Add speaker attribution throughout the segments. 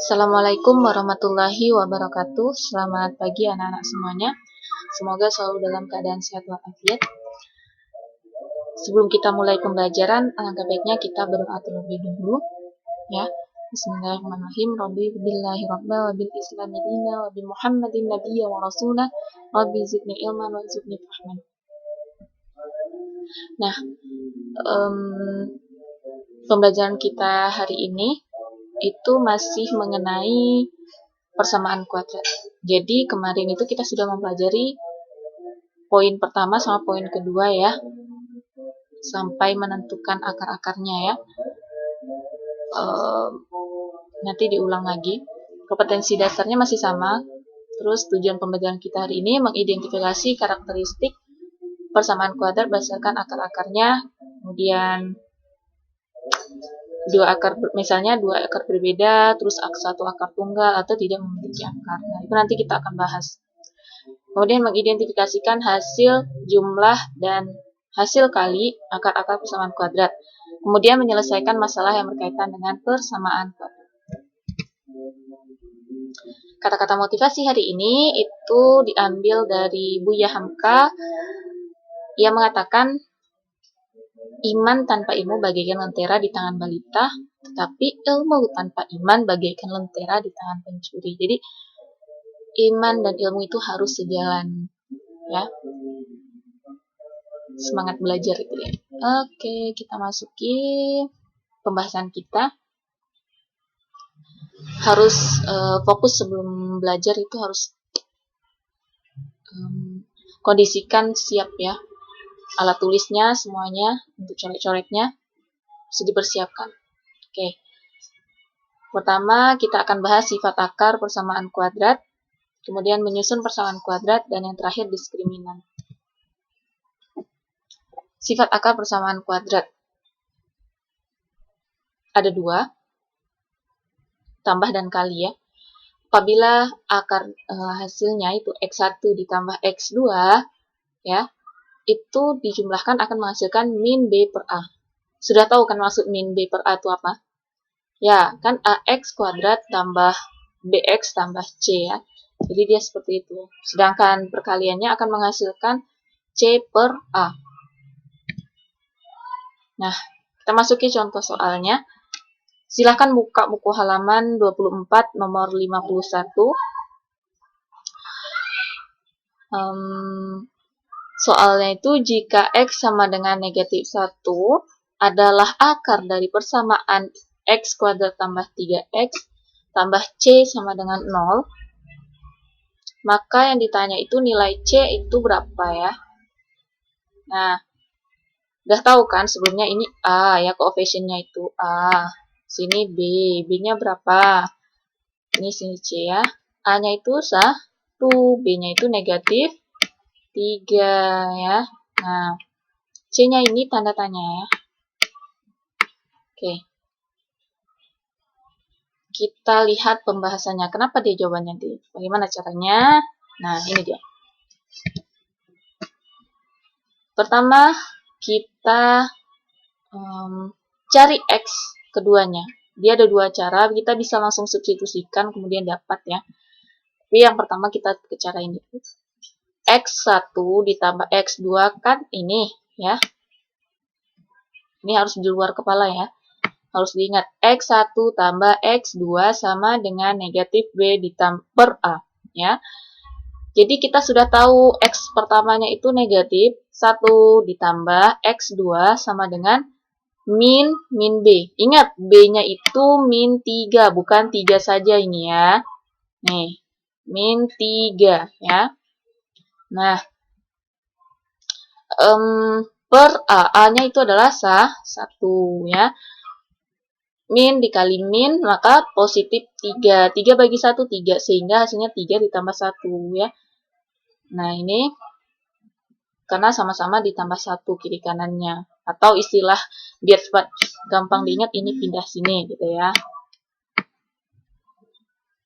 Speaker 1: Assalamualaikum warahmatullahi wabarakatuh. Selamat pagi anak-anak semuanya. Semoga selalu dalam keadaan sehat walafiat. Sebelum kita mulai pembelajaran, alangkah baiknya kita berdoa terlebih dahulu, ya. Bismillahirrahmanirrahim. Rabbi billahi rabba wa bil islami dina wa bi Muhammadin nabiyya wa rasulah. Rabbi zidni ilman wa zidni fahman. Nah, pembelajaran kita hari ini itu masih mengenai persamaan kuadrat. Jadi kemarin itu kita sudah mempelajari poin pertama sama poin kedua ya, sampai menentukan akar-akarnya ya. Nanti diulang lagi. Kompetensi dasarnya masih sama. Terus tujuan pembelajaran kita hari ini mengidentifikasi karakteristik persamaan kuadrat berdasarkan akar-akarnya. Kemudian misalnya dua akar berbeda, terus satu akar tunggal atau tidak memiliki akar. Nah, itu nanti kita akan bahas. Kemudian mengidentifikasikan hasil, jumlah, dan hasil kali akar-akar persamaan kuadrat. Kemudian menyelesaikan masalah yang berkaitan dengan persamaan kuadrat. Kata-kata motivasi hari ini itu diambil dari Buya Hamka yang mengatakan, iman tanpa ilmu bagaikan lentera di tangan balita, tetapi ilmu tanpa iman bagaikan lentera di tangan pencuri. Jadi, iman dan ilmu itu harus sejalan, ya. Semangat belajar itu ya. Oke, kita masuki pembahasan kita. Harus fokus sebelum belajar itu harus kondisikan siap ya. Alat tulisnya semuanya untuk coret-coretnya harus dipersiapkan. Oke. Pertama kita akan bahas sifat akar persamaan kuadrat, kemudian menyusun persamaan kuadrat, dan yang terakhir diskriminan. Sifat akar persamaan kuadrat ada dua, tambah dan kali ya. Apabila akar hasilnya itu X1 ditambah X2 ya, itu dijumlahkan akan menghasilkan min B per A. Sudah tahu kan maksud min B per A itu apa? Ya, kan AX kuadrat tambah BX tambah C ya. Jadi dia seperti itu. Sedangkan perkaliannya akan menghasilkan C per A. Nah, kita masuki contoh soalnya. Silahkan buka buku halaman 24 nomor 51. Soalnya itu jika X sama dengan negatif 1 adalah akar dari persamaan X kuadrat tambah 3X tambah C sama dengan 0, maka yang ditanya itu nilai C itu berapa ya. Nah, udah tahu kan sebelumnya ini A ya, koefisiennya itu A. Sini B, B-nya berapa? Ini sini C ya. A-nya itu 1, B-nya itu negatif 3 ya. Nah, C-nya ini tanda tanya ya. Oke. Kita lihat pembahasannya. Kenapa dia jawabannya D? Bagaimana caranya? Nah, ini dia. Pertama, kita cari X keduanya. Dia ada dua cara. Kita bisa langsung substitusikan, kemudian dapat ya. Tapi yang pertama kita ke cara ini. X1 ditambah X2 kan ini ya. Ini harus di luar kepala ya. Harus diingat X1 tambah X2 sama dengan negatif B ditambah per A ya. Jadi kita sudah tahu X pertamanya itu negatif 1 ditambah X2 sama dengan min B. Ingat B-nya itu min 3, bukan 3 saja ini ya. Nih, min 3 ya. Nah, per A-nya itu adalah 1 ya. Min dikali min, maka positif 3. 3 bagi 1, 3. Sehingga hasilnya 3 ditambah 1 ya. Nah, ini karena sama-sama ditambah 1 kiri kanannya. Atau istilah biar cepat gampang diingat, ini pindah sini gitu ya.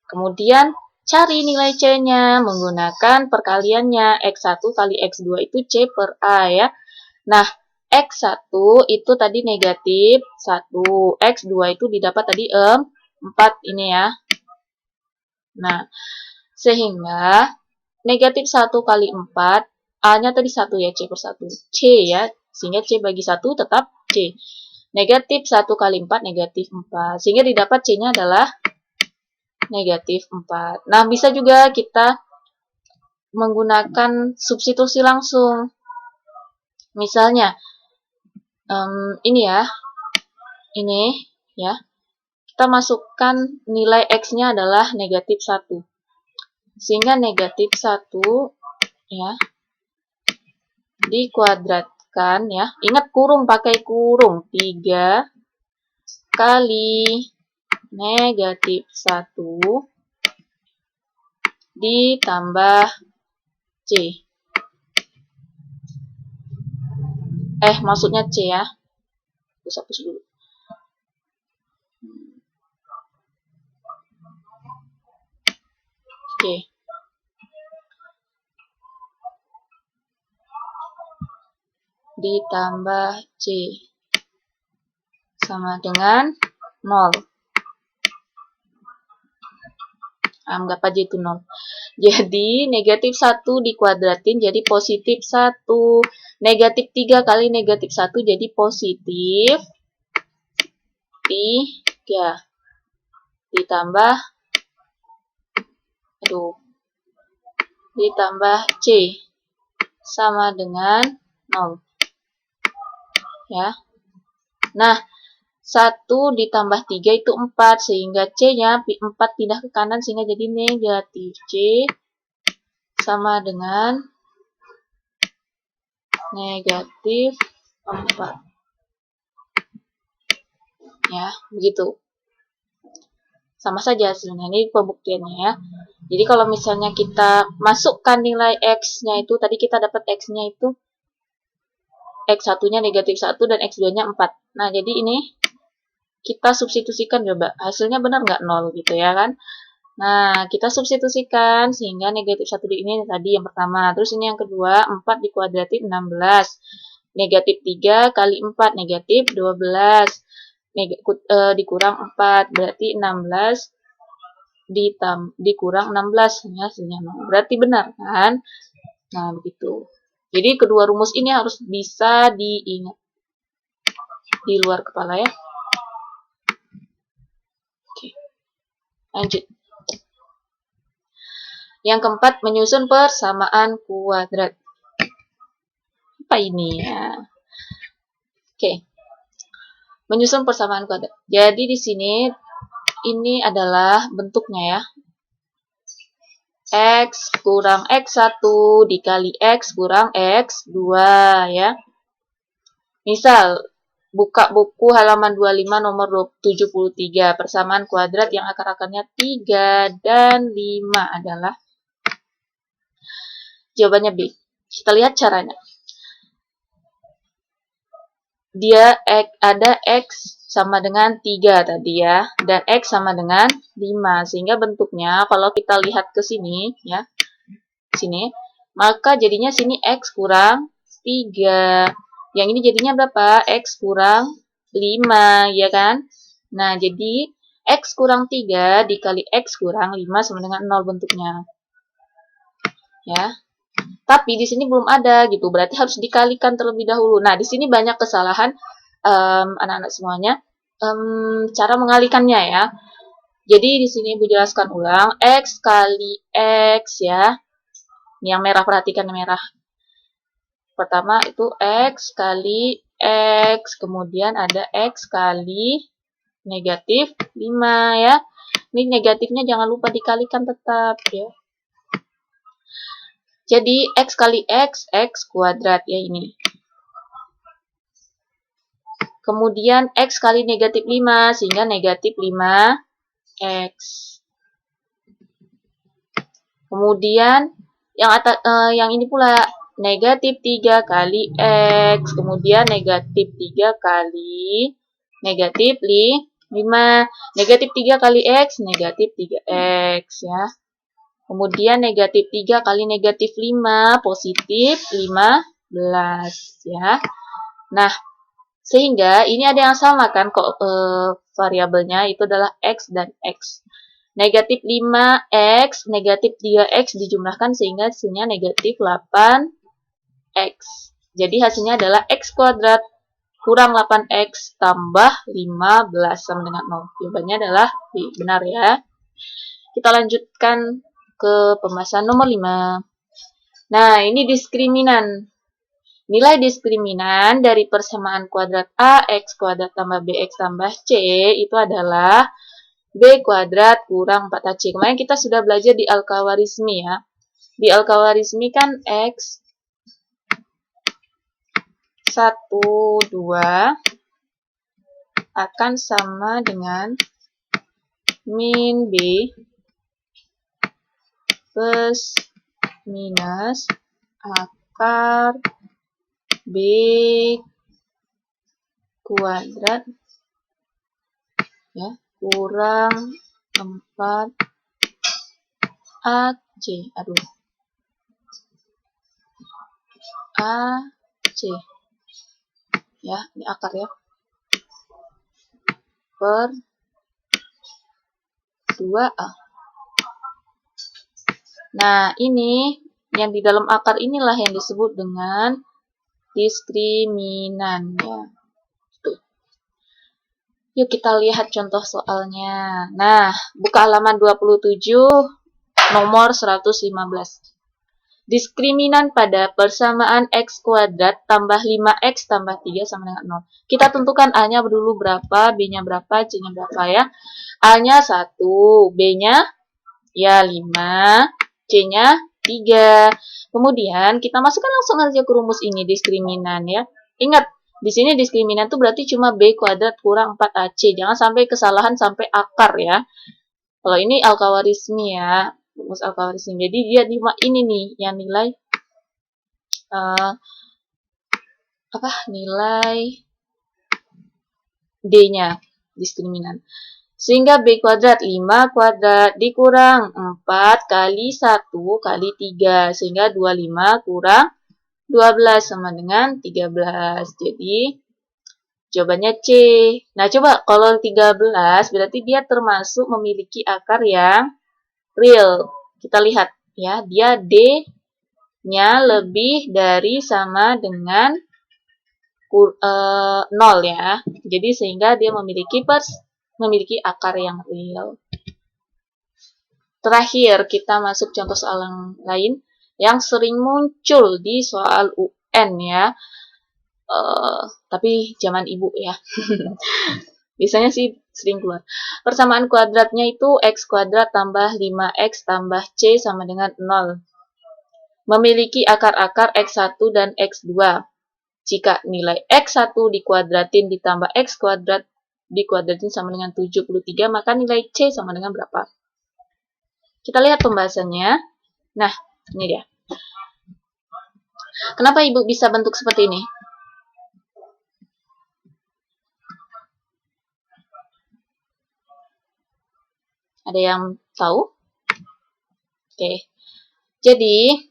Speaker 1: Kemudian cari nilai C-nya menggunakan perkaliannya. X1 kali X2 itu C per A ya. Nah, X1 itu tadi negatif 1. X2 itu didapat tadi 4 ini ya. Nah, sehingga negatif 1 kali 4, A-nya tadi 1 ya, C per 1. C ya, sehingga C bagi 1 tetap C. Negatif 1 kali 4, negatif 4. Sehingga didapat C-nya adalah negatif 4. Nah, bisa juga kita menggunakan substitusi langsung. Misalnya, ini ya, kita masukkan nilai X-nya adalah negatif 1. Sehingga negatif 1 ya, dikuadratkan ya. Ingat kurung, pakai kurung. 3 kali negatif 1 ditambah C. Maksudnya C ya. Hapus dulu. Oke. Ditambah C sama dengan 0. Anggap aja itu 0. Jadi negatif 1 dikuadratin jadi positif 1. Negatif 3 kali negatif 1 jadi positif 3. Ditambah C sama dengan 0. Ya. Nah, 1 ditambah 3 itu 4, sehingga C-nya 4 pindah ke kanan, sehingga jadi negatif C sama dengan negatif 4. Ya, begitu. Sama saja hasilnya, ini pembuktiannya ya. Jadi kalau misalnya kita masukkan nilai X-nya itu, tadi kita dapat X-nya itu, X1-nya negatif 1 dan X2-nya 4. Nah, jadi ini kita substitusikan coba, hasilnya benar nggak 0 gitu ya kan. Nah, kita substitusikan sehingga negatif 1 di ini tadi yang pertama. Terus ini yang kedua, 4 dikuadratin 16. Negatif 3 kali 4, negatif 12. Dikurang 4, berarti 16 dikurang 16. Ya, hasilnya 0. Berarti benar kan? Nah, begitu. Jadi kedua rumus ini harus bisa diingat di luar kepala ya. Lanjut. Yang keempat, menyusun persamaan kuadrat. Apa ini ya? Oke. Menyusun persamaan kuadrat. Jadi di sini ini adalah bentuknya ya. X kurang X1 dikali X kurang X2 ya. Misal, buka buku halaman 25 nomor 73. Persamaan kuadrat yang akar-akarnya 3 dan 5 adalah jawabannya B. Kita lihat caranya. Dia ada X sama dengan 3 tadi ya, dan X sama dengan 5. Sehingga bentuknya kalau kita lihat ke sini ya, sini, maka jadinya sini X kurang 3. Yang ini jadinya berapa? X kurang 5, ya kan? Nah, jadi X kurang 3 dikali X kurang 5 sama dengan 0 bentuknya. Ya. Tapi di sini belum ada gitu, berarti harus dikalikan terlebih dahulu. Nah, di sini banyak kesalahan anak-anak semuanya, cara mengalikannya ya. Jadi di sini Ibu jelaskan ulang, X kali X ya. Ini yang merah, perhatikan yang merah. Pertama itu X kali X, kemudian ada X kali negatif 5 ya. Ini negatifnya jangan lupa dikalikan tetap ya. Jadi X kali X, X kuadrat ya ini. Kemudian X kali negatif 5, sehingga negatif 5X. Kemudian yang ini pula, negatif 3 kali X, kemudian negatif 3 kali negatif 5. Negatif 3 kali X, negatif 3X ya. Kemudian negatif 3 kali negatif 5, positif 15 ya. Nah, sehingga ini ada yang sama kan, variabelnya itu adalah X dan X. Negatif 5x, negatif 3x dijumlahkan sehingga hasilnya negatif 8x. Jadi hasilnya adalah x kuadrat kurang 8x tambah 15 sama dengan 0. Jawabannya adalah B. Benar ya. Kita lanjutkan ke pembahasan nomor 5. Nah, ini diskriminan. Nilai diskriminan dari persamaan kuadrat AX kuadrat tambah BX tambah C itu adalah B kuadrat kurang 4AC. Kemarin kita sudah belajar di Al-Khawarizmi ya. Di Al-Khawarizmi kan X 1, 2 akan sama dengan min B plus minus akar B kuadrat ya kurang 4 AC. AC. Ya, ini akar ya. Per 2A. Nah, ini yang di dalam akar inilah yang disebut dengan diskriminan ya. Tuh. Yuk kita lihat contoh soalnya. Nah, buka halaman 27 nomor 115. Diskriminan pada persamaan x kuadrat tambah 5x tambah 3 sama dengan 0. Kita tentukan A-nya dulu berapa, B-nya berapa, C-nya berapa ya. A-nya 1, B-nya ya 5, C-nya 3. Kemudian kita masukkan langsung aja ke rumus ini diskriminan ya. Ingat, di sini diskriminan itu berarti cuma B kuadrat kurang 4AC. Jangan sampai kesalahan sampai akar ya. Kalau ini Al-Khawarizmi ya. Rumus Al-Khawarizmi. Jadi dia ini nih yang nilai nilai D-nya diskriminan. Sehingga B kuadrat 5 kuadrat dikurang 4 kali 1 kali 3. Sehingga 25 kurang 12 sama dengan 13. Jadi jawabannya C. Nah coba kalau 13 berarti dia termasuk memiliki akar yang real. Kita lihat ya, dia D-nya lebih dari sama dengan 0 ya. Jadi sehingga dia memiliki akar yang real. Terakhir kita masuk contoh soal yang lain yang sering muncul di soal UN ya. Tapi zaman ibu ya. Biasanya sih sering keluar. Persamaan kuadratnya itu x kuadrat tambah 5x tambah c sama dengan 0. Memiliki akar-akar x1 dan x2. Jika nilai x1 dikuadratin ditambah x kuadrat dikuadratin sama dengan 73, maka nilai c sama dengan berapa? Kita lihat pembahasannya. Nah, ini dia. Kenapa ibu bisa bentuk seperti ini? Ada yang tahu? Oke. Jadi,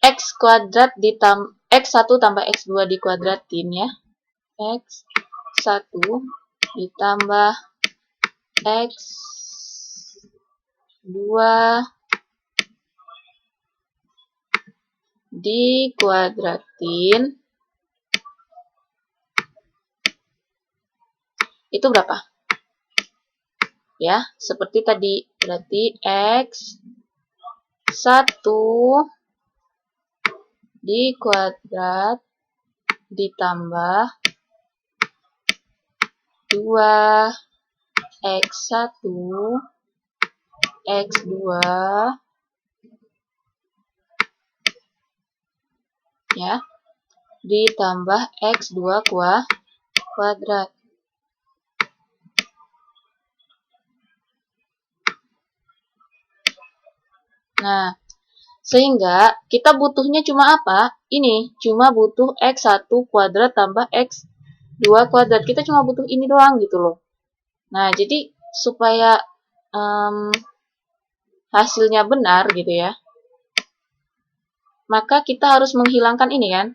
Speaker 1: x kuadrat ditambah x1 tambah x2 dikuadratin ya. X1 ditambah x2 dikuadratin itu berapa? Ya, seperti tadi, berarti x1 dikuadrat ditambah 2x1 x2 ya ditambah x2 kuadrat. Nah, sehingga kita butuhnya cuma apa? Ini, cuma butuh x1 kuadrat tambah x2 kuadrat. Kita cuma butuh ini doang gitu loh. Nah, jadi supaya hasilnya benar gitu ya, maka kita harus menghilangkan ini kan.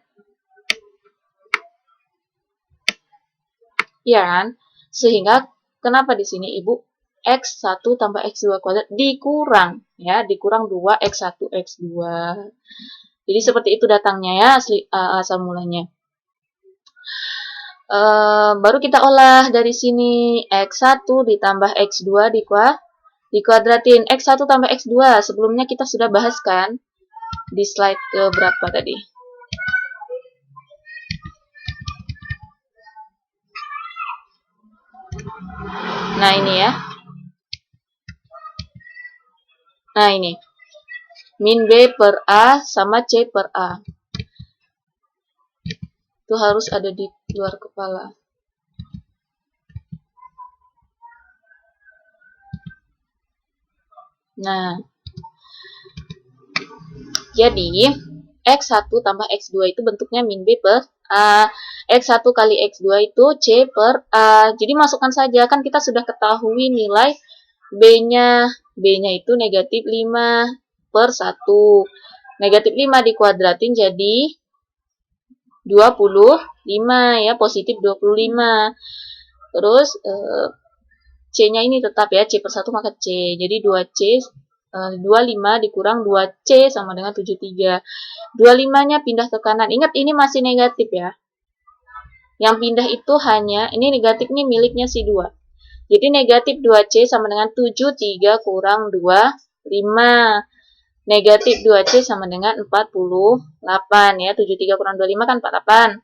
Speaker 1: Iya kan? Sehingga Kenapa di sini Ibu? X1 tambah X2 kuadrat dikurang, ya, dikurang 2 X1 X2. Jadi seperti itu datangnya ya, asal mulanya. Baru kita olah dari sini, X1 ditambah X2 dikuadratin. X1 tambah X2, sebelumnya kita sudah bahas kan di slide ke berapa tadi? Nah ini ya. Nah ini. Min B per A sama C per A. Itu harus ada di luar kepala. Nah. Jadi, X1 tambah X2 itu bentuknya min B per A. X1 kali X2 itu C per A. Jadi masukkan saja, kan kita sudah ketahui nilai B-nya. B-nya itu negatif 5 per 1. Negatif 5 dikuadratin jadi 25 ya, positif 25. Terus C-nya ini tetap ya, C per 1 maka C. Jadi 2C, 25 dikurang 2C sama dengan 73. 25-nya pindah ke kanan. Ingat ini masih negatif ya. Yang pindah itu hanya, ini negatif nih miliknya si 2. Jadi negatif 2C sama dengan 73 kurang 2, 5. Negatif 2C sama dengan 48 ya. 73 kurang 25 kan 48.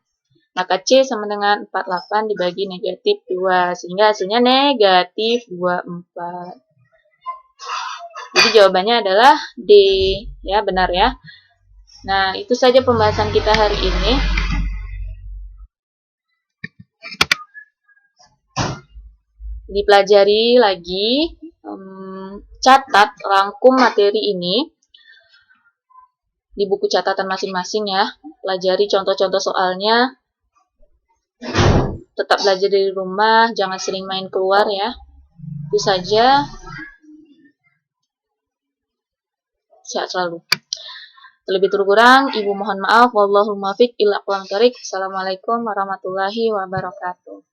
Speaker 1: Maka C sama dengan 48 dibagi negatif 2. Sehingga hasilnya negatif 24. Jadi jawabannya adalah D. Ya, benar ya. Nah, itu saja pembahasan kita hari ini. Dipelajari lagi, catat, rangkum materi ini di buku catatan masing-masing ya. Pelajari contoh-contoh soalnya. Tetap belajar dari rumah, jangan sering main keluar ya. Itu saja. Sehat selalu. Terlebih kurang, Ibu mohon maaf. Wallahul muwaffiq ila aqwamit thoriq. Assalamualaikum warahmatullahi wabarakatuh.